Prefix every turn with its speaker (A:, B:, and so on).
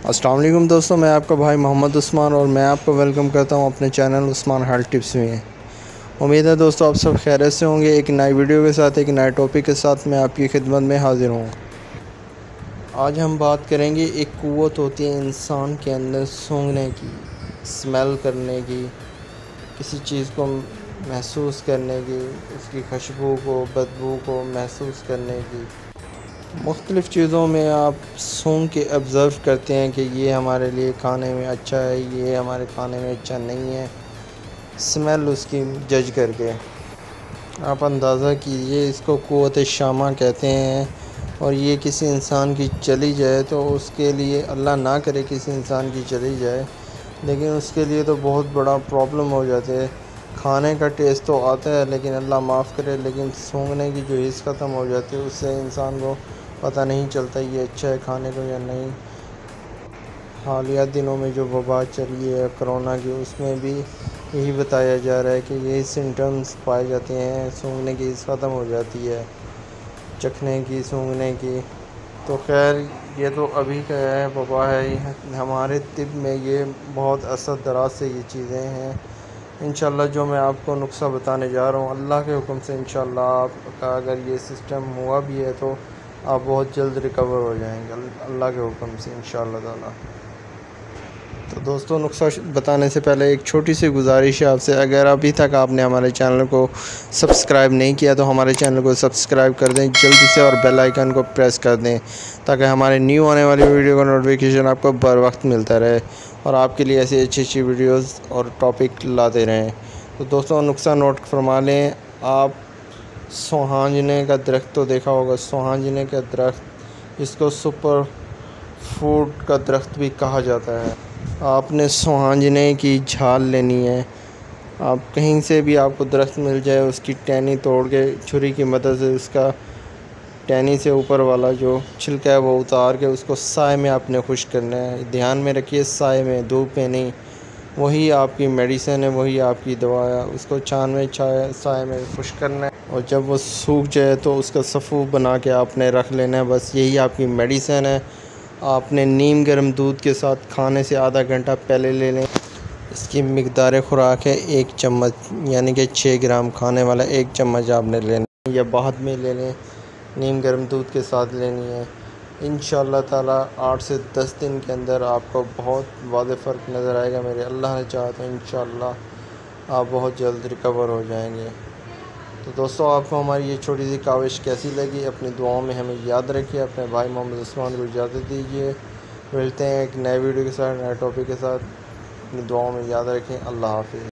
A: अस्सलाम वालेकुम दोस्तों, मैं आपका भाई मोहम्मद उस्मान और मैं आपको वेलकम करता हूं अपने चैनल उस्मान हेल्थ टिप्स में। उम्मीद है दोस्तों आप सब खैरियत से होंगे। एक नई वीडियो के साथ, एक नए टॉपिक के साथ मैं आपकी खिदमत में हाज़िर हूं। आज हम बात करेंगे, एक क़ुव्वत होती है इंसान के अंदर सूंघने की, स्मेल करने की, किसी चीज़ को महसूस करने की, उसकी खुशबू को, बदबू को महसूस करने की। मुख्तलिफ़ चीज़ों में आप सूंघ के ऑब्ज़र्व करते हैं कि ये हमारे लिए खाने में अच्छा है, ये हमारे खाने में अच्छा नहीं है। स्मेल उसकी जज करके आप अंदाज़ा कीजिए, इसको क़ुव्वत शामा कहते हैं। और ये किसी इंसान की चली जाए तो उसके लिए, अल्लाह ना करे किसी इंसान की चली जाए, लेकिन उसके लिए तो बहुत बड़ा प्रॉब्लम हो जाते है। खाने का टेस्ट तो आता है, लेकिन अल्लाह माफ़ करे, लेकिन सूंघने की जो हिस्स ख़त्म हो जाती है, उससे इंसान को पता नहीं चलता ये अच्छा है खाने को या नहीं। हालिया दिनों में जो वबा चली है कोरोना की, उसमें भी यही बताया जा रहा है कि यही सिम्टम्स पाए जाते हैं। सूंघने की हिस्स ख़त्म हो जाती है, चखने की, सूंघने की। तो खैर, ये तो अभी का है, वबा है। हमारे तिब में ये बहुत असर दराज से ये चीज़ें हैं। इंशाल्लाह जो मैं आपको नुस्ख़ा बताने जा रहा हूँ, अल्लाह के हुक्म से इंशाल्लाह आपका अगर ये सिस्टम हुआ भी है तो आप बहुत जल्द रिकवर हो जाएंगे अल्लाह के हुक्म से इंशाल्लाह ताला। तो दोस्तों, नुस्ख़ा बताने से पहले एक छोटी सी गुजारिश है आपसे, अगर अभी तक आपने हमारे चैनल को सब्सक्राइब नहीं किया तो हमारे चैनल को सब्सक्राइब कर दें जल्दी से, और बेल आइकन को प्रेस कर दें ताकि हमारे न्यू आने वाली वीडियो का नोटिफिकेशन आपको बर वक्त मिलता रहे और आपके लिए ऐसी अच्छी अच्छी वीडियोस और टॉपिक लाते रहें। तो दोस्तों, नुस्ख़ा नोट फरमा लें। आप सोहांजने का दरख्त तो देखा होगा, सोहांजने का दरख्त, जिसको सुपर फूड का दरख्त भी कहा जाता है। आपने सोहांजने की झाल लेनी है। आप कहीं से भी आपको दरख्त मिल जाए, उसकी टहनी तोड़ के छुरी की मदद से उसका टहनी से ऊपर वाला जो छिलका है वो उतार के उसको साए में आपने खुश्क करना है। ध्यान में रखिए, साए में, धूप में नहीं। वही आपकी मेडिसिन है, वही आपकी दवा है। उसको छान में, साए में खुश्क करना है, और जब वो सूख जाए तो उसका सफ़ू बना के आपने रख लेना है। बस यही आपकी मेडिसिन है। आपने नीम गर्म दूध के साथ खाने से आधा घंटा पहले ले लें। इसकी मिकदार खुराक है 1 चम्मच, यानी कि 6 ग्राम खाने वाला 1 चम्मच आपने लेना है, या बाद में ले लें। नीम गर्म दूध के साथ लेनी है। इंशाअल्लाह ताला 8 से 10 दिन के अंदर आपको बहुत वाज़ेह फ़र्क नज़र आएगा। मेरे अल्लाह ने चाहा तो इंशाअल्लाह आप बहुत जल्द रिकवर हो जाएंगे। तो दोस्तों, आपको हमारी ये छोटी सी काविश कैसी लगी? अपनी दुआओं में हमें याद रखिए। अपने भाई मोहम्मद उस्मान को इजाज़त दीजिए। मिलते हैं एक नए वीडियो के साथ, नए टॉपिक के साथ। अपनी दुआओं में याद रखें। अल्लाह हाफ़िज़।